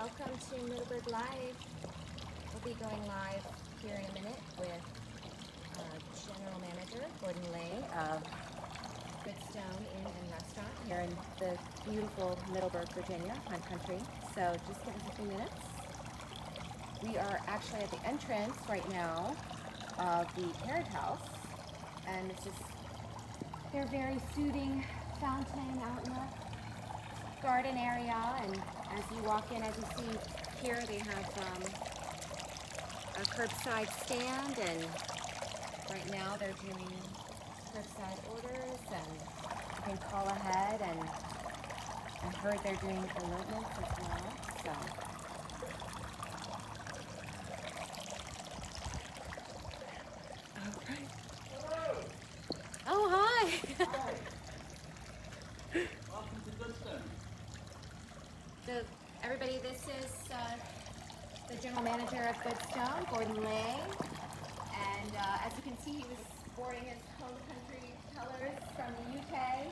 welcome to Middleburg Live. We'll be going live here in a minute with General Manager Gordon Leigh of Goodstone Inn and Restaurant here in the beautiful Middleburg, Virginia, Hunt Country. So just give us a few minutes. We are actually at the entrance right now of the carriage house, and it's just their very soothing fountain out in the garden area. And as you walk in, as you see here, they have a curbside stand, and right now they're doing curbside orders, and you can call ahead, and I heard they're doing elopements as well. So okay. Hello. Oh, hi. Hi. Welcome to Goodstone. So everybody, this is the general manager of Goodstone, Gordon Leigh, and as you can see, he was sporting his home country colors from the UK.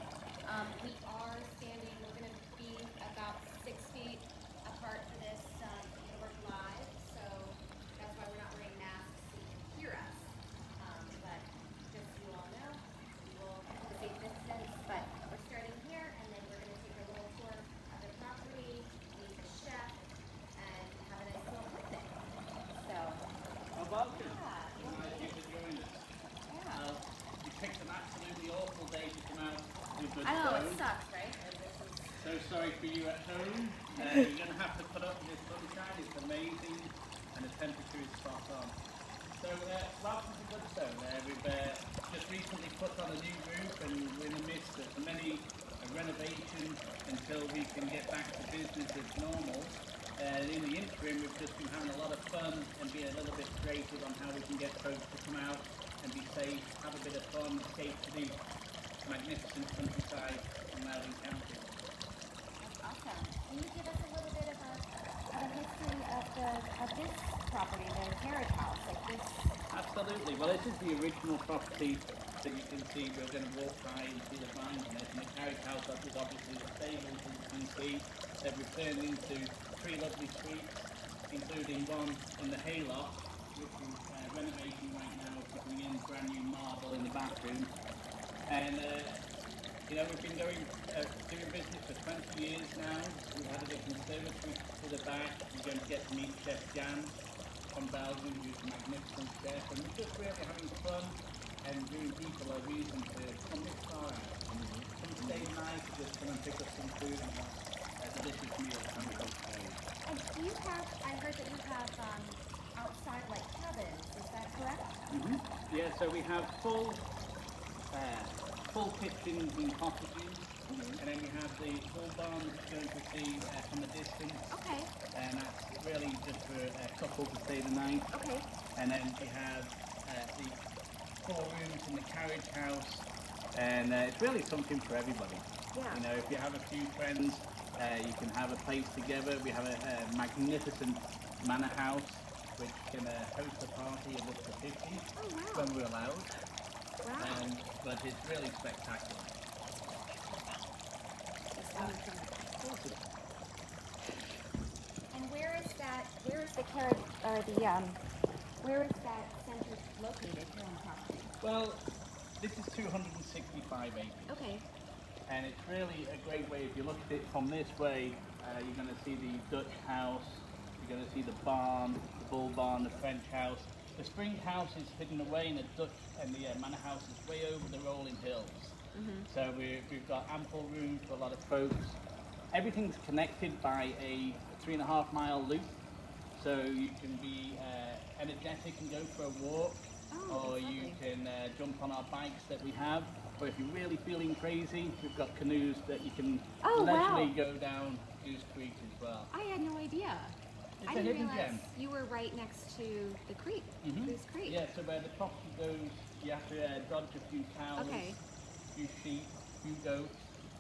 We are standing, we're going to be about 6 feet apart for this Middleburg Live, so that's why we're not wearing masks so you can hear us. But just so you all know, we will keep a safe distance, but we're starting here, and then we're going to take a little tour of the property, meet the chef, and have a nice little picnic. So, Welcome. yeah. It's nice you to join us. Yeah. You picked an absolutely awful day to come out to Goodstone. I know, it sucks, right? So sorry for you at home. You're going to have to put up with this sunshine. It's amazing, and the temperature is spot on. So welcome to Goodstone. We've just recently put on a new roof, and we're in the midst of many renovations until we can get back to business as normal. In the interim, we've just been having a lot of fun and being a little bit creative on how we can get folks to come out and be safe, have a bit of fun, escape to the magnificent countryside in Loudoun County. That's awesome. Can you give us a little bit of a history of this property, the carriage house, like this? Absolutely. Well, this is the original property that you can see. We're going to walk by and see the vines in it. And the carriage house is obviously the stables, as you can see, that we've turned into 3 lovely suites, including one in the hayloft, which is renovating right now, putting in brand new marble in the bathroom. And we've been doing business for 20 years now. We've added a conservatory to the back. We're going to get to meet Chef Jan from Belgium, who's a magnificent chef. And we're just really having fun and giving people a reason to come this far out. Come stay night, just come and pick up some food and have a delicious meal. And do you have, I heard that you have outside like cabins, is that correct? Yeah, so we have full kitchens and cottages, and then we have the full barn that you're going to see from a distance. Okay. And that's really just for a couple to stay the night. Okay. And then we have the 4 rooms in the carriage house, and it's really something for everybody. Yeah. You know, if you have a few friends, you can have a place together. We have a magnificent manor house, which can host a party of up to 50 when we're allowed. Wow. But it's really spectacular. And where is the carriage, or where is that center located here on the property? Well, this is 265 acres. Okay. And it's really a great way, if you look at it from this way, you're going to see the Dutch house, you're going to see the barn, the bull barn, the French house. The spring house is hidden away in the Dutch, and the manor house is way over the rolling hills. So we've got ample room for a lot of folks. Everything's connected by a 3.5-mile loop, so you can be energetic and go for a walk, or you can jump on our bikes that we have. Or if you're really feeling crazy, we've got canoes that you can leisurely go down Goose Creek as well. I had no idea. It's I a didn't hidden realize gem. you were right next to the creek, Goose Creek. Yeah, so where the property goes, you have to dodge a few cows, a few sheep, a few goats.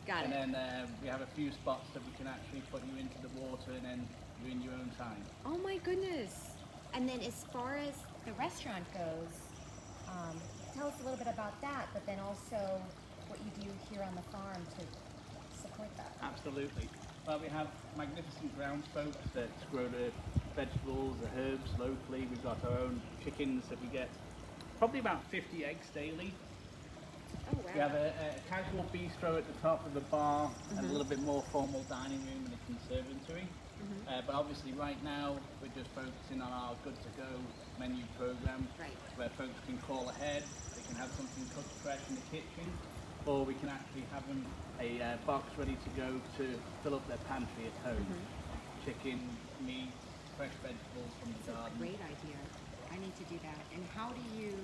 Got it. And then we have a few spots that we can actually put you into the water, and then you're in your own time. Oh my goodness. And then as far as the restaurant goes, tell us a little bit about that, but then also what you do here on the farm to support that. Absolutely. Well, we have magnificent ground folks that grow the vegetables, the herbs locally. We've got our own chickens that we get probably about 50 eggs daily. Oh, wow. We have a casual bistro at the top of the bar, and a little bit more formal dining room and a conservatory. But obviously right now we're just focusing on our good to go menu program, Right. where folks can call ahead, they can have something cooked fresh in the kitchen, or we can actually have them a box ready to go to fill up their pantry at home. Chicken, meat, fresh vegetables from the That's a garden. great idea. I need to do that. And how do you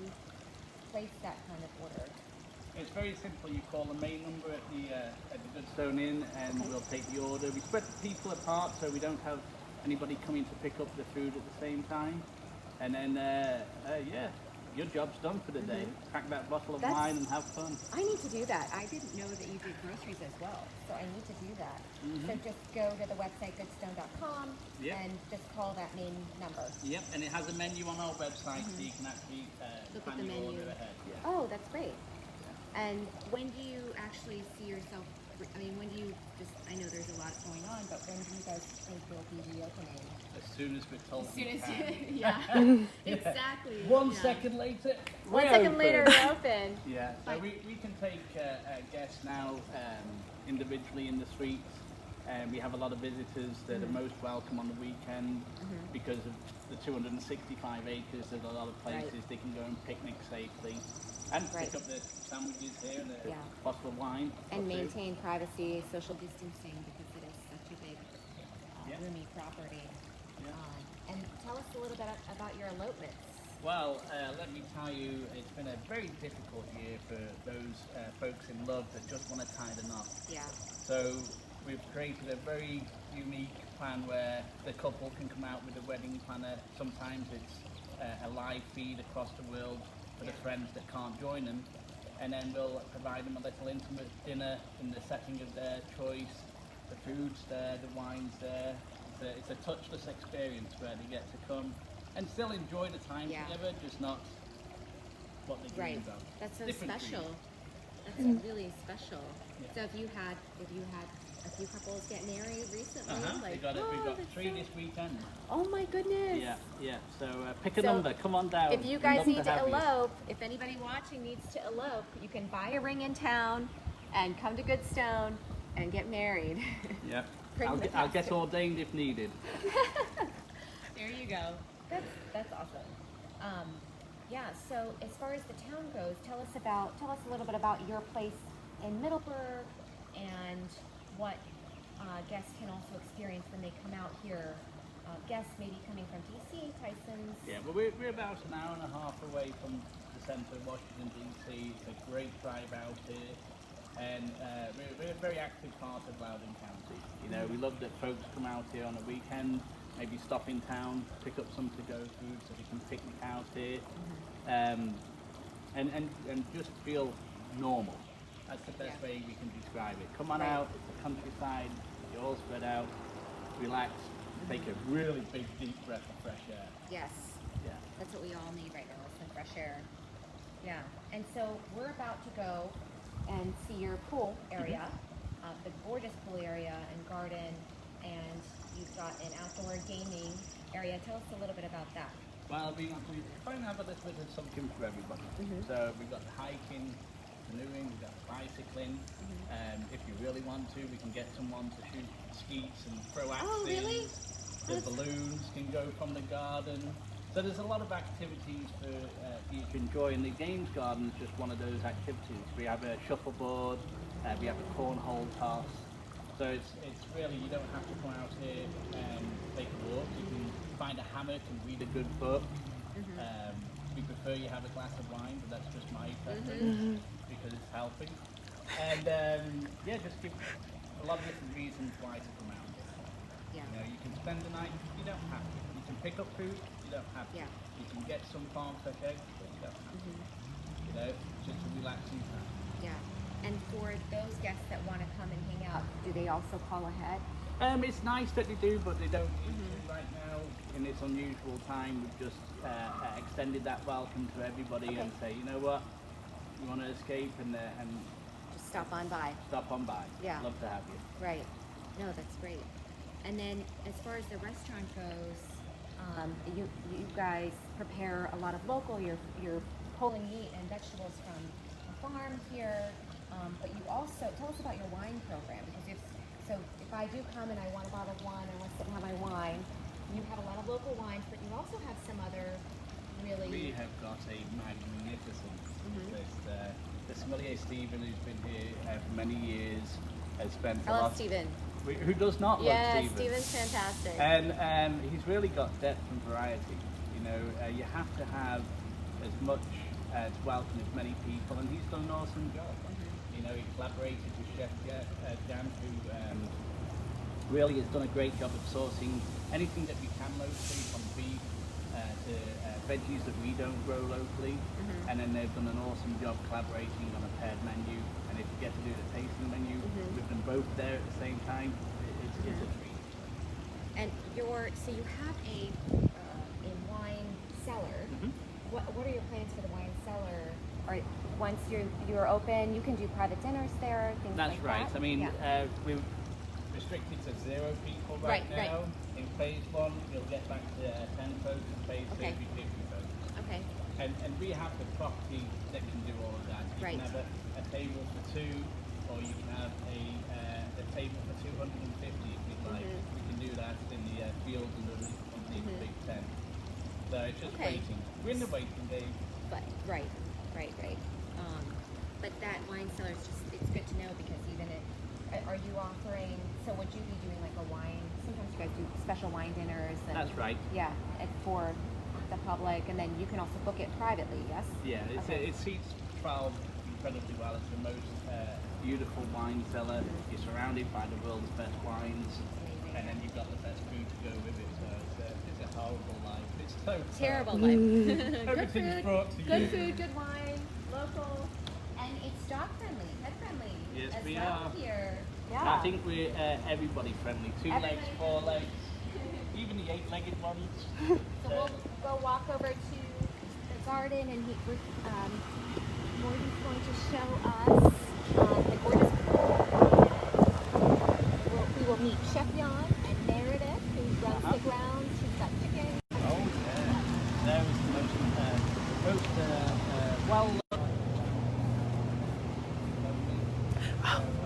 place that kind of order? It's very simple. You call the main number at the Goodstone Inn, and we'll take the order. We spread the people apart so we don't have anybody coming to pick up the food at the same time. And then, yeah, your job's done for the day. Crack that bottle of wine and have fun. I need to do that. I didn't know that you did groceries as well, so I need to do that. So just go to the website goodstone.com Yep. and just call that main number. Yep, and it has a menu on our website, so you can actually Look at plan the your menu. order ahead. Yeah. Oh, that's great. And when do you actually see yourself, I mean, when do you just, I know there's a lot going on, but when do you guys think you'll be reopening? As soon as we're told As we soon as, can. yeah, exactly. One yeah. second later, 1 second later, we're open. Yeah, so But- we can take guests now individually in the streets. We have a lot of visitors that are most welcome on the weekend because of the 265 acres. There's a lot of places Right. they can go and picnic safely and Right. pick up their sandwiches here and a Yeah. bottle of wine. And or two. maintain privacy, social distancing, because it is such a big, Yeah. roomy property. Yeah. And tell us a little bit about your elopements. Well, let me tell you, it's been a very difficult year for those folks in love that just want to tie the knot. Yeah. So we've created a very unique plan where the couple can come out with a wedding planner. Sometimes it's a live feed across the world for the friends that can't join them. And then we'll provide them a little intimate dinner in the setting of their choice. The food's there, the wine's there. It's a touchless experience where they get to come and still enjoy the time Yeah. together, just not what they Right. dreamed of. That's so Different for you. special. That's really special. Yeah. So if you had a few couples get married recently, We got that's 3 so- this weekend. Oh my goodness. Yeah. So pick a So, number. Come on down. If you We'd guys love need to have you. elope, if anybody watching needs to elope, you can buy a ring in town and come to Goodstone and get married. Yeah. Bring the I'll get costume. ordained if needed. There you go. That's awesome. Yeah. So as far as the town goes, tell us a little bit about your place in Middleburg and what guests can also experience when they come out here. Guests maybe coming from DC, Tyson's. Yeah, well, we're about an hour and a half away from the centre of Washington DC. It's a great drive out here, and we're a very active part of Loudoun County. You know, we love that folks come out here on a weekend, maybe stop in town, pick up some to-go food so they can picnic out here, and just feel normal. That's the best way we can describe it. Come on Right. out, it's the countryside, you're all spread out, relax, take a really big deep breath of fresh air. Yes. Yeah. That's what we all need right now, some fresh air. Yeah. And so we're about to go and see your pool area, the gorgeous pool area and garden, and you've got an outdoor gaming area. Tell us a little bit about that. Well, we try and have a little bit of something for everybody. So we've got the hiking, canoeing, we've got bicycling. If you really want to, we can get someone to shoot skeets and throw axes. Oh, really? The balloons can go from the garden. So there's a lot of activities for you to enjoy, and the games garden is just one of those activities. We have a shuffleboard, we have a cornhole toss. So it's really, you don't have to come out here and take a walk. You can find a hammock and read a good book. We prefer you have a glass of wine, but that's just my preference because it's healthy. And yeah, just give a lot of different reasons why to come out here. Yeah. You know, you can spend the night, you don't have to. You can pick up food, you don't have to. Yeah. You can get some farm fresh eggs, but you don't have to. You know, just a relaxing time. Yeah. And for those guests that want to come and hang out, do they also call ahead? It's nice that they do, but they don't need to right now. In this unusual time, we've just extended that welcome to everybody and say, you know what, you want to escape and Just stop on by. stop on by. Yeah. Love to have you. Right. No, that's great. And then as far as the restaurant goes, you guys prepare a lot of local. You're pulling meat and vegetables from a farm here, but you also tell us about your wine program, because if I do come and I want a bottle of wine, I want to sit and have my wine. You have a lot of local wines, but you also have some other really. We have got a magnificent. The sommelier Stephen, who's been here for many years, has spent a I lot. love Stephen. Who does not love Stephen? Stephen's fantastic. And he's really got depth and variety. You know, you have to have as much to welcome as many people, and he's done an awesome job. You know, he collaborated with Chef Jan, who really has done a great job of sourcing anything that we can locally, from beef to veggies that we don't grow locally. And then they've done an awesome job collaborating on a paired menu. And if you get to do the tasting menu with them both there at the same time, it's a treat. And so you have a wine cellar. What are your plans for the wine cellar? Or once you're open, you can do private dinners there, things That's like right. that? I mean, we're restricted to 0 people right now. In phase 1, you'll get back to 10 folks. In phase 2, it'll be 50 folks. Okay. And we have the property that can do all of that. You can have a table for 2, or you can have a table for 250 if you'd like. We can do that in the field underneath the big tent. So it's just waiting. We're in the waiting game. But right. But that wine cellar is it's good to know, because even are you offering, so would you be doing like a wine, sometimes you guys do special wine dinners? And, That's right. Yeah, for the public, and then you can also book it privately, yes? Yeah, it seats 12 incredibly well. It's the most beautiful wine cellar. You're surrounded by the world's best wines, and then you've got the best food to go with it. So it's a horrible life. It's so terrible life. Everything's brought to you. Good food, good wine, local, and it's dog friendly, pet friendly. Yes, as we well are. Here. Yeah. I think we're everybody friendly. 2 legs, 4 legs, even the 8-legged ones. So we'll go walk over to the garden, and Gordon's going to show us the gorgeous pool. We will meet Chef Jan and Meredith, who runs the grounds. She's got chicken. Oh yeah, that was the most well.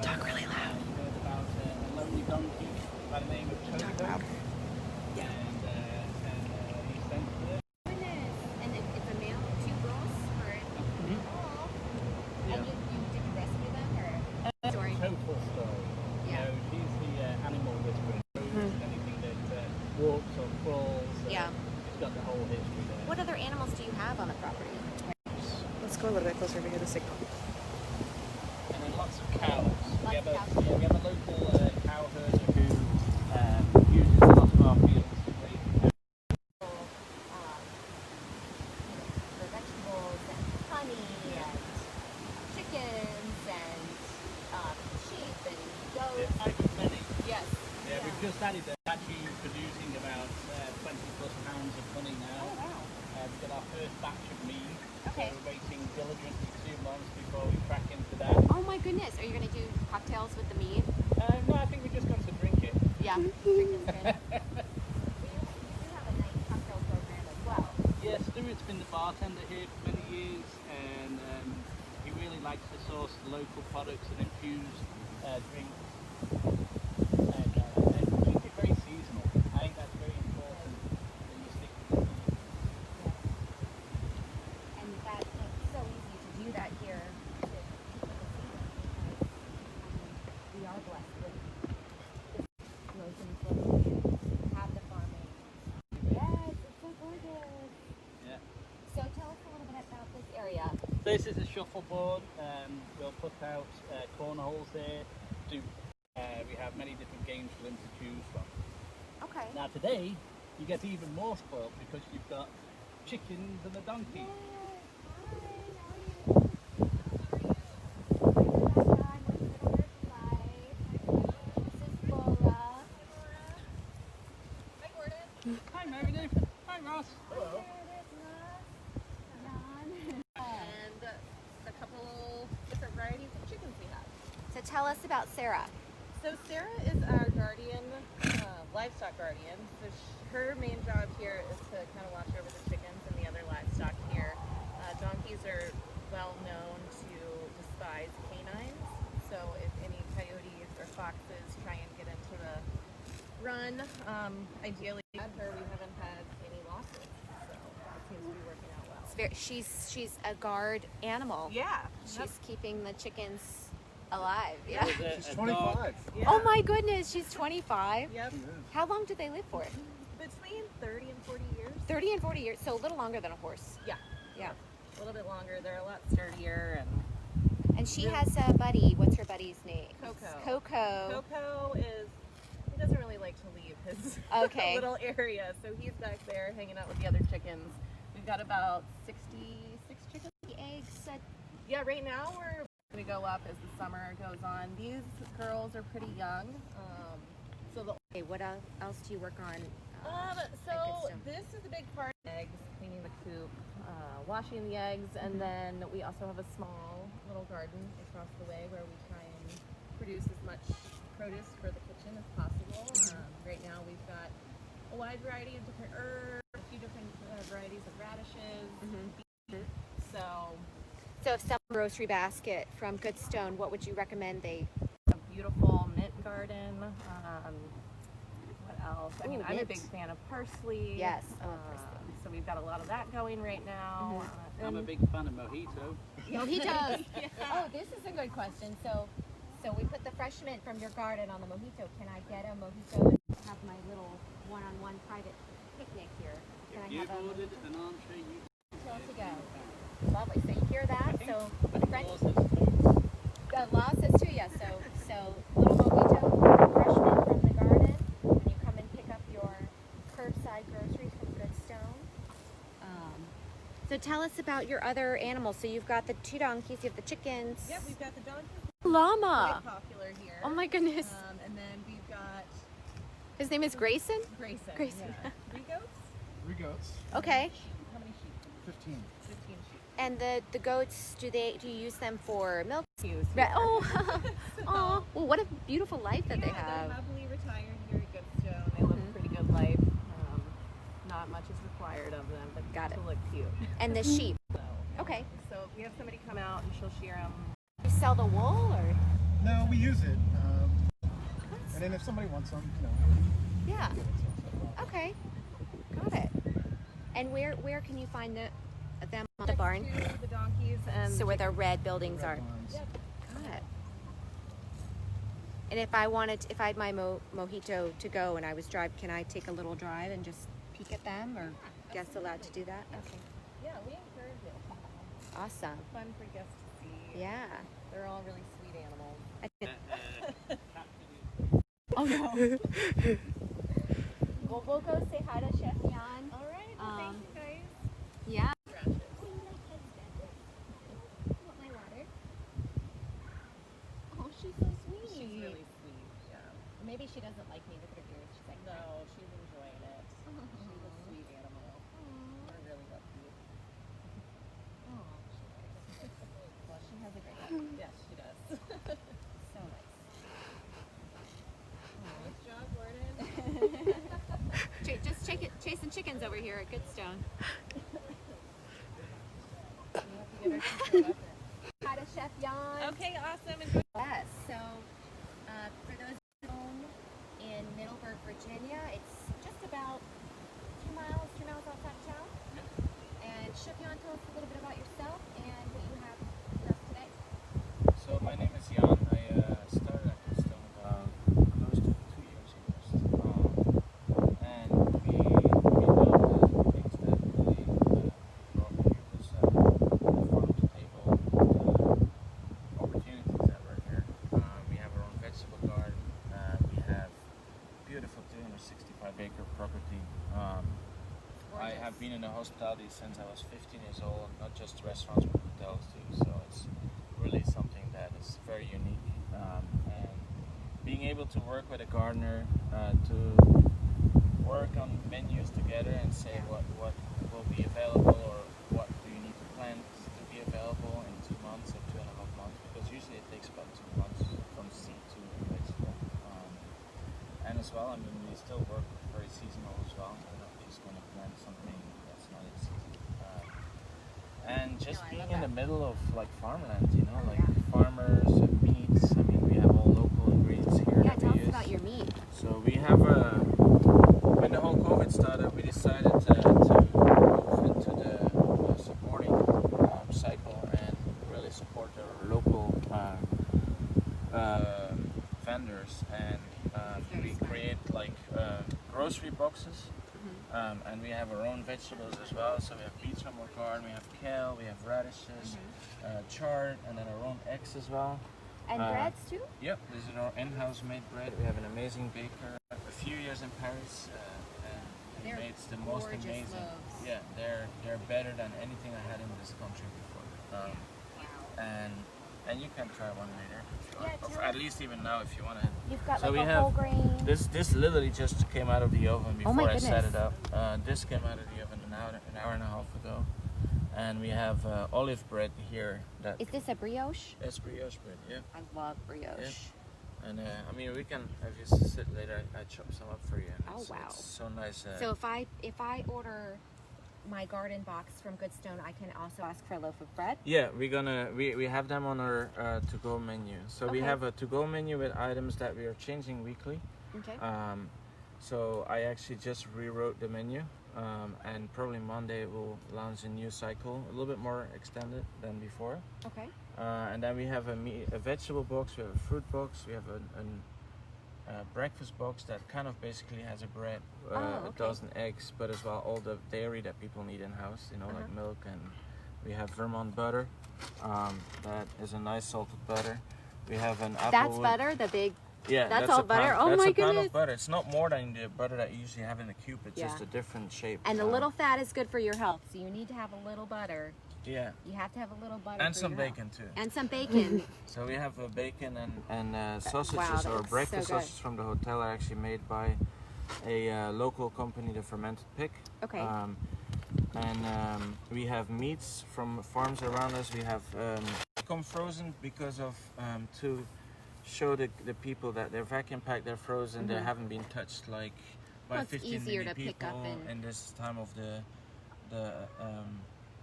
Talk really loud. About a lonely donkey by the name of Toto. Yeah. And he's sent to it. Goodness. And it's a male, 2 girls, or oh. Yeah. And did you rescue them, or story? Total story. Yeah. You know, he's the animal whisperer. Anything that walks or crawls. It's got the whole history there. What other animals do you have on the property? Let's go a little bit closer to hear the signal. And then lots of cows. We have a local cow herder who uses a lot of our fields to raise For vegetables and honey and chickens and sheep and goats. many. Yes. Yeah, we've just added that. Actually producing about 20 plus pounds of honey now. Oh, wow. We've got our first batch of mead. Okay. So we're waiting diligently 2 months before we crack into that. Oh my goodness. Are you going to do cocktails with the mead? No, I think we're just going to drink it. Yeah. Drink is good. We have a nice cocktail program as well. Yeah, Stuart's been the bartender here for many years, and he really likes to source local products and infuse drinks, and keep it very seasonal. I think that's very important that you stick with it. And it's so easy to do that here. We are blessed with growth and have the farming. Yes, it's so gorgeous. Yeah. So tell us a little bit about this area. This is a shuffleboard. We'll put out cornholes there. We have many different games for them to choose from. Okay. Now today, you get even more spoiled because you've got chickens and a donkey. Hi Meredith. Hi Ross. Hello. And a couple different varieties of chickens we have. So tell us about Sarah. So Sarah is our guardian, livestock guardian. So her main job here is to kind of watch over the chickens and the other livestock here. Donkeys are well known to despise canines. So if any coyotes or foxes try and get into the run, ideally we haven't had any losses. So it seems to be working out well. It's very, she's a guard animal. Yeah. She's keeping the chickens alive. Yeah. There's She's a dog. 25. Yeah. Oh my goodness, she's 25. Yep. How long do they live for? Between 30 and 40 years. 30 and 40 years, so a little longer than a horse. Yeah. Yeah. A little bit longer. They're a lot sturdier and And she has a buddy. What's her buddy's name? Coco. Coco. Coco he doesn't really like to leave his Okay. little area, so he's back there hanging out with the other chickens. We've got about 66 chickens. The eggs. Yeah, right now we go up as the summer goes on. These girls are pretty young. Okay, what else do you work on? So Goodstone? this is a big part of eggs, cleaning the coop, washing the eggs, and then we also have a small little garden across the way where we try and produce as much produce for the kitchen as possible. Right now we've got a wide variety of different herbs, a few different varieties of radishes, beets. So if some grocery basket from Goodstone, what would you recommend they? A beautiful mint garden. What else? I mean, I'm a mint. big fan of parsley. Yes. Oh, parsley. So we've got a lot of that going right now. I'm a big fan of mojito. Mojitos. Oh, this is a good question. So we put the fresh mint from your garden on the mojito. Can I get a mojito and have my little one-on-one private picnic here? Can I You've have a ordered mojito an entree. to go? Lovely. So you hear that? So I think French. the law says two. The law says too, yes. So little mojito, fresh mint from the garden, and you come and pick up your curbside groceries from Goodstone. So tell us about your other animals. So you've got the 2 donkeys, you have the chickens. Yep, we've got the donkeys. Llama. Quite popular here. Oh my goodness. And then we've got His name is Grayson? Grayson. Grayson. Yeah. 3 goats? 3 goats, Okay. How many sheep? 15. 15 sheep. And the goats, do you use them for milk? Use Oh, oh, well, what a beautiful life that they They're have. happily retired here at Goodstone. They live a pretty good life. Not much is required of them, but Got it. to look cute. And the sheep. So, Okay. so we have somebody come out and she'll shear them. You sell the wool or? No, we use it. And then if somebody wants some, Yeah. give it to us. Okay. Got it. And where can you find them on the barn? To the donkeys and So where the red buildings are. Red lines. Yep. Got it. And if I had my mojito to go and I was can I take a little drive and just peek at them, or guests allowed to do that? Okay. Yeah, we encourage it. Awesome. Fun for guests to see. Yeah. They're all really sweet animals. Oh no. Well, we'll go say hi to Chef Jan. All right. Well, thank you guys. Yeah. Rashes. Oh, she's so sweet. She's really sweet. Yeah. Maybe she doesn't like me. Look at her ears. She's like, No, she's enjoying it. She's a sweet animal. We're really lucky. well, she has a great life. Yes, she does. So nice. Nice job, Gordon. Just chasing chickens over here at Goodstone. You have to give her some show Hi to Chef Jan. Okay, awesome. Enjoy. Yes. So, for those at home in Middleburg, Virginia, it's just about 2 miles outside of town. And Chef Jan, tell us a little bit about yourself and what you have for us today. So my name is Jan. I started at Goodstone close to 2 years ago. And we built things that really brought me here was the farm to table opportunities that were here. We have our own vegetable garden. We have beautiful 265-acre property. I have been in the hospitality since I was 15 years old, not just restaurants but hotels too. So it's really something that is very unique. And being able to work with a gardener to work on menus together and say what will be available or what do you need to plant to be available in 2 months or 2.5 months, because usually it takes about 2 months from seed to vegetable. as well. I mean, we still work very seasonal as well. We're not just going to plant something that's not in season. And just I being love in that. the middle of like farmland, you know, Oh, like yeah. farmers and meats. I mean, we have all local ingredients here Yeah, that tell we us use. about your meat. So we have when the whole COVID started, we decided to move into the supporting cycle and really support our local vendors, and we create like grocery boxes. And we have our own vegetables as well. So we have beets from our garden, we have kale, we have radishes, chard, and then our own eggs as well. And breads too? Yep, this is our in-house made bread. We have an amazing baker. A few years in Paris, and he They're makes the most gorgeous amazing. loaves. Yeah, they're better than anything I had in this country before. And you can try one later. If you want. Or at least even now if you want to. You've got So like we a have whole grain. This literally just came out of the oven before my I set goodness. it up. This came out of the oven an hour and a half ago, and we have olive bread here. Is this a brioche? It's brioche bread, yeah. I love brioche. Yeah. And I mean, we can, if you sit later, I chop some up for you. And Oh, wow. It's so nice. So if I order my garden box from Goodstone, I can also ask for a loaf of bread? Yeah, we have them on our to-go menu. So we Okay. have a to-go menu with items that we are changing weekly. Okay. So I actually just rewrote the menu, and probably Monday we'll launch a new cycle, a little bit more extended than before. Okay. And then we have a vegetable box, we have a fruit box, we have a breakfast box that kind of basically has a bread, a okay. dozen eggs, but as well all the dairy that people need in house, you know, like milk, and we have Vermont butter, that is a nice salted butter. We have an apple. That's butter, the big. Yeah, That's that's all a butter? pound, Oh that's my a pound goodness. of butter. It's not more than the butter that you usually have in a cube. It's Yeah. just a different shape. And a little fat is good for your health, so you need to have a little butter. Yeah, You have to have a little butter. and for some your health. bacon too. And some bacon. So we have bacon and sausages, wow, that or looks breakfast so good. sausages from the hotel are actually made by a local company, the Fermented Pig. Okay. We have meats from farms around us. We have come frozen because of to show the people that they're vacuum packed, they're frozen, they haven't been touched like by Well, it's 15 easier million to pick people up and- in this time of the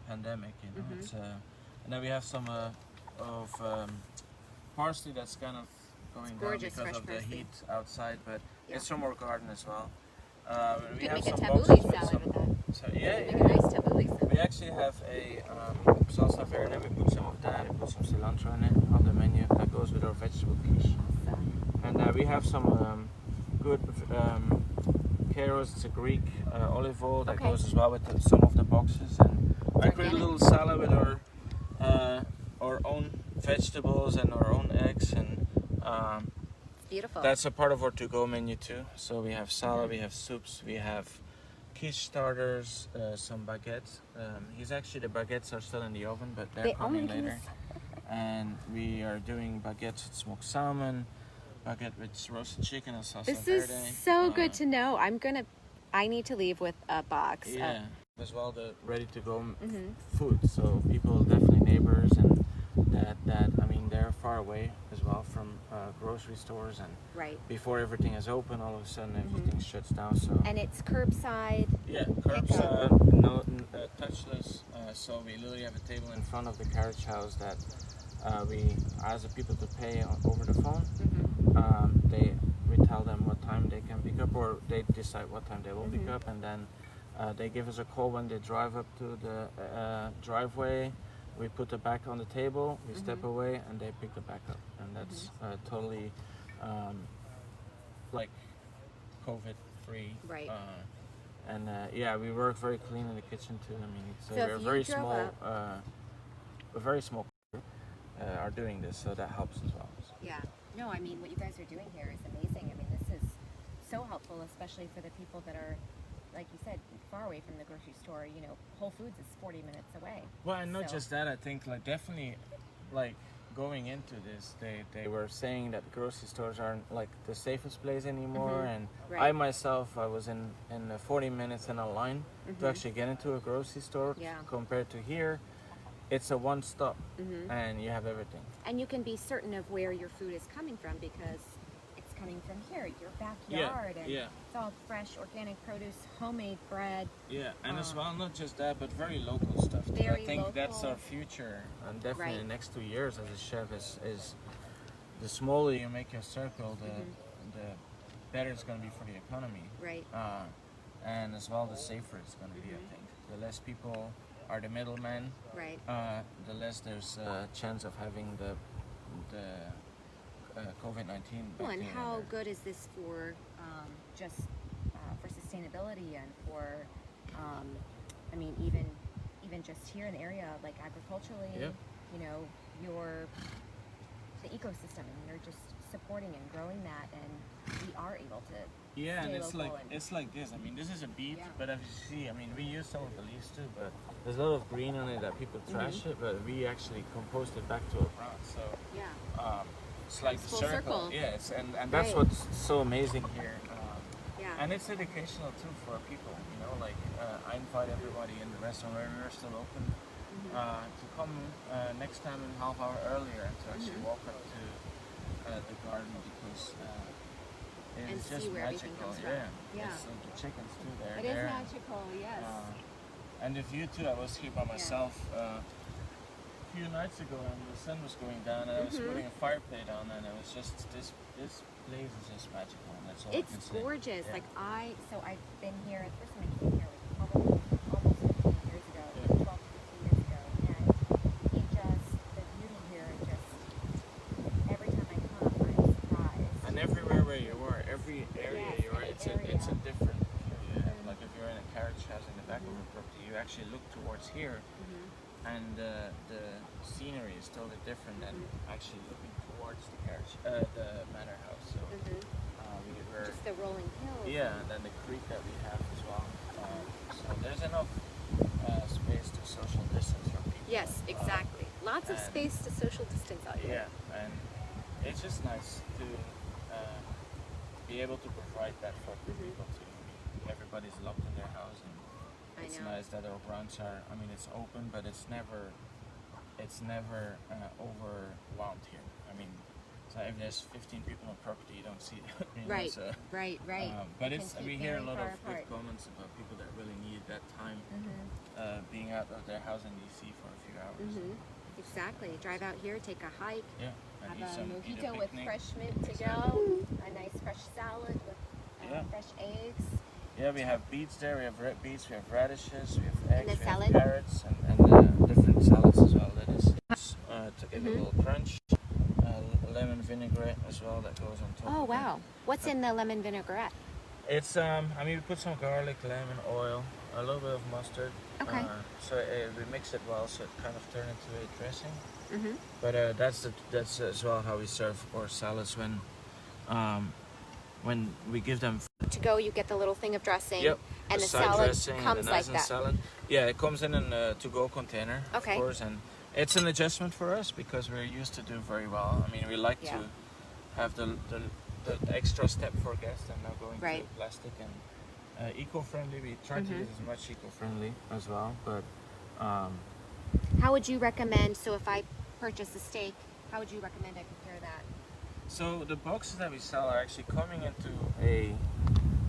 pandemic. You know, it's and then we have some parsley that's kind of going down gorgeous, because fresh of the parsley. heat outside, but Yeah. it's from our garden as well. We You have could make a some tabbouleh boxes with salad some. with that. So You yeah, could make a nice tabbouleh salad. we actually have a salsa verde. We put some of that. We put some cilantro in it on the menu. That goes with our vegetable quiche. Awesome. And we have some good carrots. It's a Greek olive oil that Okay. goes as well with some of the boxes. And I create a organic. little salad with our own vegetables and our own eggs, and Beautiful. that's a part of our to-go menu too. So we have salad, we have soups, we have quiche starters, some baguettes. The baguettes are still in the oven, but they're Oh my coming later. goodness. And we are doing baguettes with smoked salmon, baguette with roasted chicken and salsa This verde. is so good to know. I need to leave with a box. Yeah, as well the ready-to-go Mm-hmm. food. So people, definitely neighbors, and that I mean they're far away as well from grocery stores, and Right. before everything is open, all of a sudden everything shuts down. So And it's curbside. yeah, curbside, touchless. So we literally have a table in front of the carriage house that we ask the people to pay over the phone. We tell them what time they can pick up, or they decide what time they will pick up, and then they give us a call when they drive up to the driveway. We put the bag on the table, we step away, and they pick the bag up, and that's totally like COVID-free. Right. And we work very clean in the kitchen too. I mean, So we're if you very drove small, up- a very small group are doing this, so that helps as well. Yeah. No, I mean, what you guys are doing here is amazing. I mean, this is so helpful, especially for the people that are, like you said, far away from the grocery store. You know, Whole Foods is 40 minutes away. Well, and not So- just that. I think definitely going into this, they were saying that grocery stores aren't like the safest place anymore. And Right. I myself, I was in 40 minutes in a line to actually get into a grocery store. Yeah. Compared to here, it's a one stop, and you have everything. And you can be certain of where your food is coming from because it's coming from here, your backyard, and yeah. it's all fresh, organic produce, homemade bread. Yeah, and as well, not just that, but very local stuff too. Very I think that's local. our future, and definitely Right. the next 2 years as a chef is the smaller you make your circle, the better it's going to be for the economy. Right. And as well, the safer it's going to be. I think the less people are the middlemen, Right. the less there's a chance of having the COVID-19. Well, and how good is this for just for sustainability and for, I mean, even just here in the area, like agriculturally, Yep. you know, the ecosystem, and you're just supporting and growing that, and we are able to. Yeah, and stay it's local like this. I mean, this is a beet, Yeah. but as you see, I mean, we use some of the leaves too, but there's a lot of green on it that people trash it, but we actually compost it back to our ground. So Yeah. it's like It's the full circle. Yeah, and that's Right. what's so amazing here. Yeah. And it's educational too for people. You know, like I invite everybody in the restaurant where we're still open to come next time an half hour earlier and to actually walk up to the garden because. And It's see just where everything magical, comes from. yeah. Yeah. It's, the chickens too, they're It is there. magical, yes. And the view too, I was here by myself a few nights ago and the sun was going down and I was putting a fire plate on and it was just, this place is just magical. And that's all I can It's say. gorgeous. Yeah. Like I've been here, the first time I came here was probably almost 15 years ago, 12 to 15 years ago, and the beauty here, every time I come, I'm surprised. And everywhere where you are, every area Yes, you are, any it's a area. different view you have. Like if you're in a carriage house in the back of a property, you actually look towards here and the scenery is totally different than actually looking towards the carriage, the manor house. So we're Just the rolling hills. yeah, and then the creek that we have as well. So there's enough space to social distance for people. Yes, exactly. Lots of and- space to social distance out here. Yeah, and it's just nice to be able to provide that for people too. Everybody's locked in their house, and I it's know. nice that our branch are. I mean, it's open, but it's never overwhelmed here. I mean, so if there's 15 people on property, you don't see that. You know, Right, so, right. but You it's can we keep hear a very lot far of good apart. comments about people that really need that time being out of their house in DC for a few hours. Exactly. Drive out here, take a hike, Yeah, and eat have a eat a mojito with picnic. fresh mint to go, a nice fresh salad with Yeah. fresh eggs. Yeah, we have beets there. We have red beets. We have radishes. We have eggs. the we salad? have carrots and different salads as well. Lettuce to give a little crunch. Lemon vinaigrette as well that goes on top. Oh, of wow. What's in the lemon vinaigrette? It. It's I mean we put some garlic, lemon, oil, a little bit of mustard. Okay. So we mix it well, so it kind of turns into a dressing. Mm-hmm. But that's as well how we serve our salads when we give them. To go, you get the little thing of dressing, Yep. and a the side salad dressing and comes the like nice that. Salad. Yeah, it comes in a to-go container, Okay. of course, and it's an adjustment for us because we're used to do very well. I mean, we like Yeah. to have the extra step for guests and now going Right. to plastic and eco-friendly. We try to use as much eco-friendly as well, but How would you recommend, so if I purchase a steak, how would you recommend I prepare that? so the boxes that we sell are actually coming into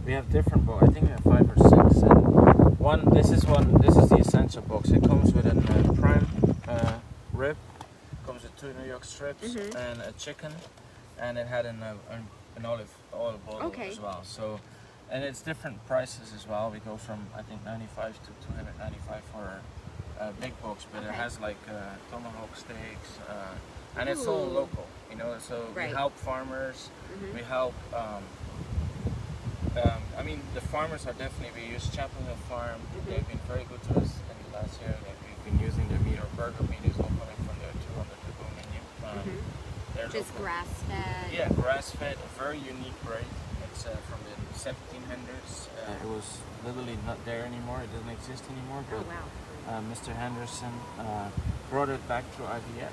we have different boxes. I think we have 5 or 6, and this is the essential box. It comes with a prime rib, comes with 2 New York strips and a chicken, and it had an olive oil bowl Okay. as well. So, and it's different prices as well. We go from I think 95 to 295 for a big box, but it Okay. has like tomahawk steaks, and it's all Ooh. local. You know, so Right. we help farmers. We help. I mean, the farmers are definitely. We use Chapel Hill Farm. They've been very good to us in the last year. We've been using their meat. Or burger meat is all coming from their on the to-go menu. They're Just local. grass-fed? Yeah, grass-fed. A very unique breed. It's from the 1700s. It was literally not there anymore. It doesn't exist anymore. Oh, But wow. Mr. Henderson brought it back through IVF.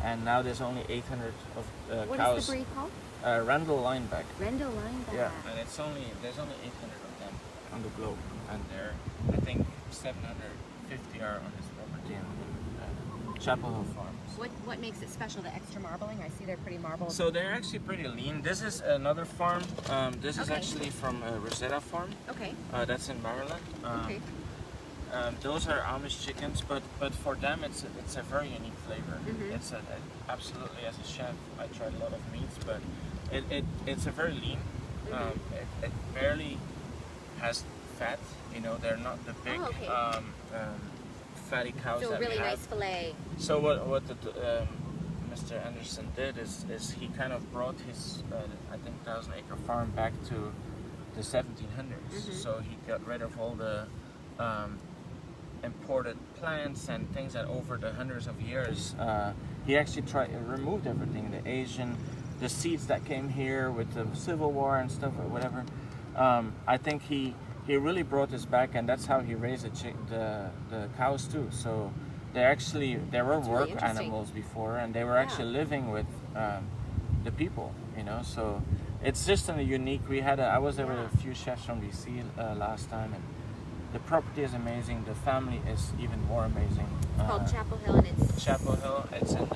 And now there's only 800 of What cows. is the breed called? Randall Lineback. Rendell Lineback. Yeah, and there's only 800 of them on the globe, and there I think 750 are on his property. And Chapel Hill Farms. What makes it special? The extra marbling? I see they're pretty marbled. So they're actually pretty lean. This is another farm. This is Okay. actually from Rosetta Farm. Okay. That's in Maryland. Okay. Those are Amish chickens, but for them it's a very unique flavor. Mhm. It's absolutely, as a chef, I tried a lot of meats, but it's a very lean. It barely has fat. You know, they're not the big Oh, okay. fatty cows So a that really we have. nice fillet. So what Mr. Anderson did is he kind of brought his I think 1,000-acre farm back to the 1700s. So he got rid of all the imported plants and things that over the hundreds of years he actually removed everything, the seeds that came here with the Civil War and stuff or whatever. I think he really brought this back, and that's how he raised the cows too. So there were That's really work interesting. animals before, and they were Yeah. actually living with the people, you know. So it's just a unique. I was there with a few chefs from BC last time, and the property is amazing. The family is even more amazing. It's called Chapel Hill, and it's Chapel Hill. It's in in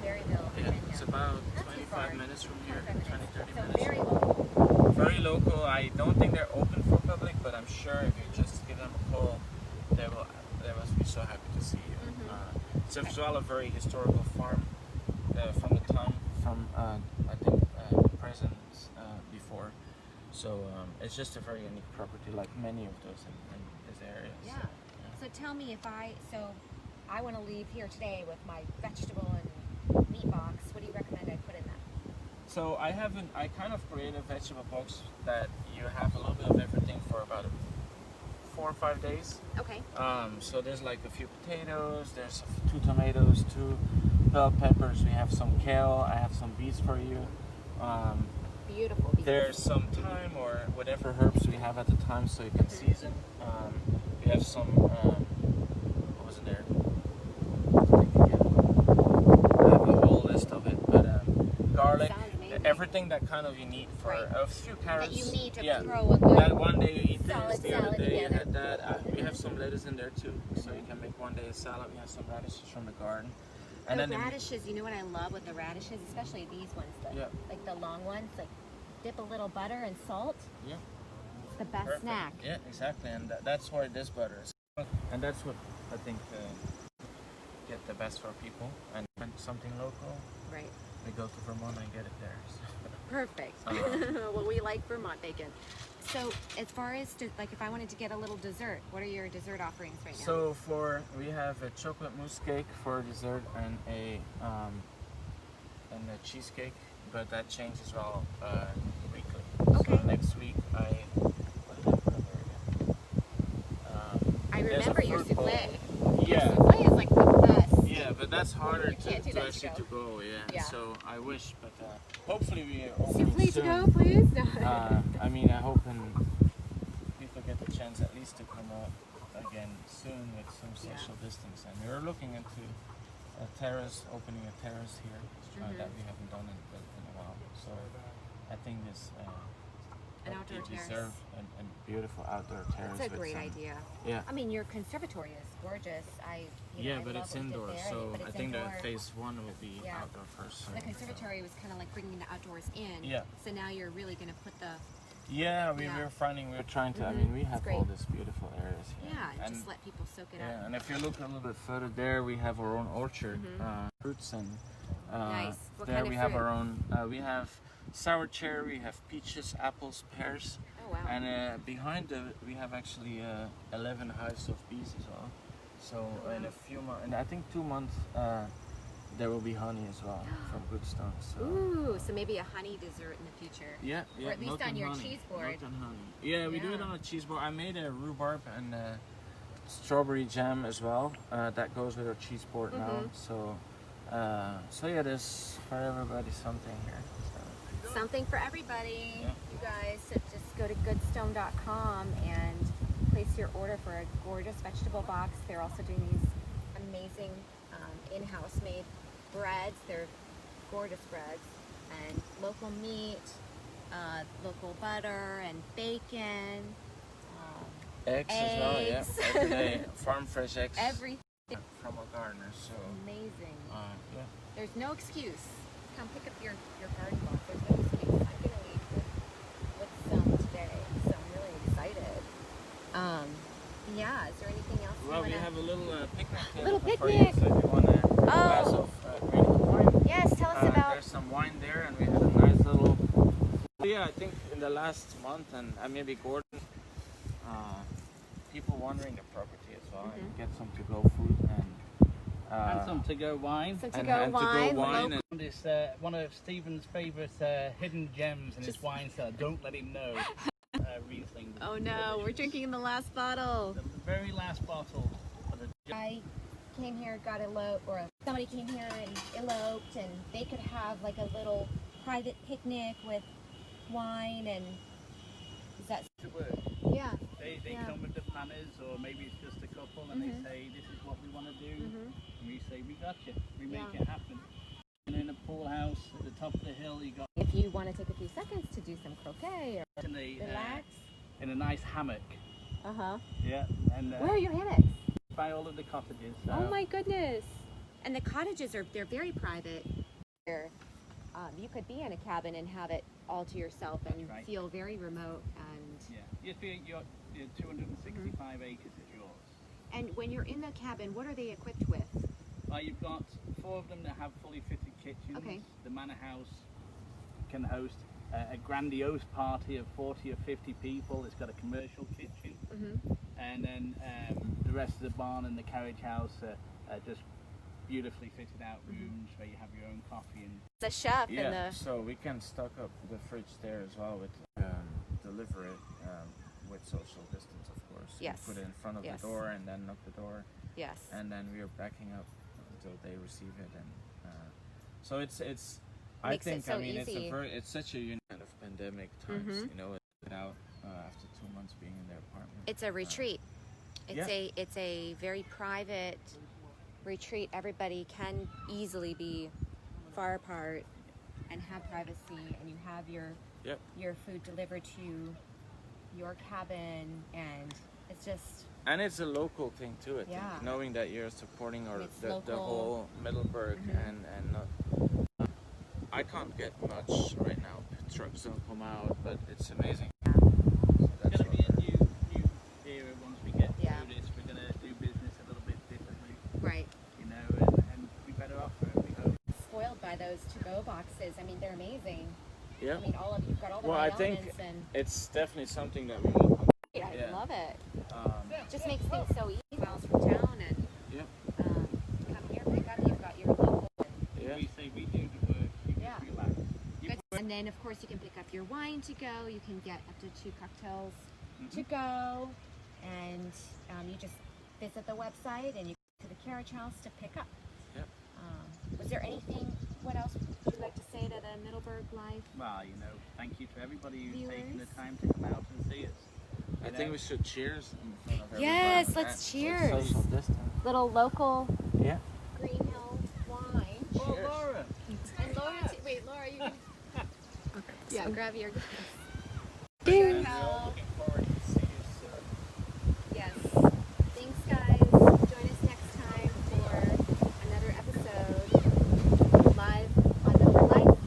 Berryville. yeah, it's about Not too 25 far. minutes from here, 25 20, 30 So minutes. very local. Very local. I don't think they're open for public, but I'm sure if you just give them a call, they must be so happy to see you. It's as well a very historical farm from the time I think the presidents before. So it's just a very unique property, like many of those in this area. Yeah. So, So tell me I want to leave here today with my vegetable and meat box. What do you recommend I put in that? So I kind of created a vegetable box that you have a little bit of everything for about 4 or 5 days. Okay. So there's like a few potatoes, there's 2 tomatoes, 2 bell peppers, we have some kale, I have some beets for you. Beautiful. There's some thyme or whatever herbs we have at the time so you can season. We have some, what was it there? I have a whole list of it, but garlic, Sounds amazing. everything that kind of you need for Right. a few carrots. That you need to yeah. throw a good That one day you eat solid this, the other salad day you together. had that. We have some lettuce in there too, so you can make one day a salad. We have some radishes from the garden. And the then radishes, you know what I love with the radishes, especially these ones, like the long ones, like dip a little butter and salt. Yeah. It's the best Perfect. snack. Yeah, exactly, and that's where this butter is. And that's what I think get the best for people. And something local, Right. we go to Vermont and get it there. So. Perfect. Well, we like Vermont bacon. So as far as like if I wanted to get a little dessert, what are your dessert offerings right now? So we have a chocolate mousse cake for dessert and a cheesecake, but that changes all weekly. Okay. So next week I there's a remember your fruit bowl. souffle. Yeah. Your souffle is like the best. Yeah, but that's harder You can't do to that actually to to go. go. Yeah. Yeah. So I wish, but hopefully we are opening Souffle to soon. go, please. No. I mean, I hope people get the chance at least to come out again soon with some social distance. And we're looking into opening a terrace here that we haven't done in a while. So I think this An outdoor you terrace. deserve a beautiful outdoor terrace. That's a with great some- idea. Yeah. I mean, your conservatory is gorgeous. I But love it's what you did indoor, there, so but I it's think indoor. that phase 1 will be Yeah. outdoor first. So, The conservatory was kind of like bringing the outdoors in. Yeah. So now you're really going to put the Yeah, we Yeah. we're trying to. I mean, we have great. all these beautiful areas here. and just let people soak it yeah, up. and if you look a little bit further there, we have our own orchard, fruits, and Nice. What there kind of we have fruit? our own. We have sour cherry, we have peaches, apples, pears, Oh wow. and behind we have actually 11 hives of bees as well. So in a few months, and I think 2 months, there will be honey as well from Goodstone. So. Ooh, so maybe a honey dessert in the future. Yeah, Or at least milk on and your honey. cheese board. Milk and honey. Yeah, we do it Yeah. on a cheese board. I made a rhubarb and strawberry jam as well. That goes with our cheese board now. So yeah, there's for everybody something here. So. Something for everybody. Yeah. You guys, so just go to goodstone.com and place your order for a gorgeous vegetable box. They're also doing these amazing in-house made breads. They're gorgeous breads and local meat, local butter and bacon. Eggs as well, yeah. Eggs. Every day, farm fresh eggs. Everything. from trouble gardeners. So Amazing. yeah. There's no excuse. Come pick up your garden box. There's no excuse. I'm gonna leave with some today, so I'm really excited. Yeah. Is there anything else? Well, we you wanna... have a little picnic table Little for picnic. you, so if you want a glass of Greenhill wine. Yes. Tell us about. There's some wine there, and we had a nice little. Yeah, I think in the last month, and maybe Gordon, people wandering the property as well, and get some to-go food And some to-go wine. Some and to-go wine. wine. And Found this, one of Stephen's favourite hidden gems in his wine cellar. Don't let him know. Riesling. Oh no, we're drinking the last bottle. The very last bottle. Of the I came here, got eloped, or somebody came here and eloped, and they could have like a little private picnic with wine, and is that? to work. Yeah. They Yeah. come with the planners, or maybe it's just a couple, and they say, this is what we want to do. And we say, we got you. We make Yeah. it happen. And in a pool house at the top of the hill, you got If you want to take a few seconds to do some croquet or in a, relax. in a nice hammock. Yeah. And Where are your hammocks? by all of the cottages. So. Oh my goodness! And the cottages they're very private. You could be in a cabin and have it all to yourself and That's right. feel very remote. And Yeah. Just be your 265 acres is yours. and when you're in the cabin, what are they equipped with? You've got 4 of them that have fully fitted kitchens. Okay. The manor house can host a grandiose party of 40 or 50 people. It's got a commercial kitchen. And then the rest of the barn and the carriage house are just beautifully fitted out rooms where you have your own coffee. And The chef yeah, and the so we can stock up the fridge there as well with deliver it with social distance, of course. Yes. We put it in front of Yes. the door and then knock the door, yes. and then we are backing up until they receive it, and so it's. I Makes it think so I mean easy. it's such a unique kind of pandemic times, you know, without after 2 months being in their apartment. It's a retreat. It's a very private retreat. Everybody can easily be far apart and have privacy, and you have your food delivered to your cabin, and it's just And it's a local thing too, I think, Yeah. knowing that you're supporting It's the local. whole Middleburg and not. I can't get much right now. Trucks don't come out, but it's amazing. So it's that's going to be what- a new era once we get Yeah. through this. We're going to do business a little bit differently, right. you know, and be better off for it, we hope. Spoiled by those to-go boxes. I mean, they're amazing. Yeah. I mean, you've got all the Well, right I think elements, and it's definitely something that we will. I Yeah. love it. Um, Just makes things so easy. Miles from town, and yeah. come here, pick up. You've got your local. Yeah. We say we do the work, you Yeah. just relax. You Good. And then, of course, you can pick up your wine to go. You can get up to 2 cocktails to go, and you just visit the website and you go to the carriage house to pick up. Yep. Was there anything? What else would you like to say to the Middleburg Life? Well, you know, thank you to everybody who's taken the Viewers. time to come out and see us. I think we should cheers in front of everybody. Yes, let's With cheers. Social distance. Little local Yeah. Greenhill wine. Oh, Cheers. Laura! And Laura, wait, Laura, you can. Yeah, grab your. Cheers. Greenhill.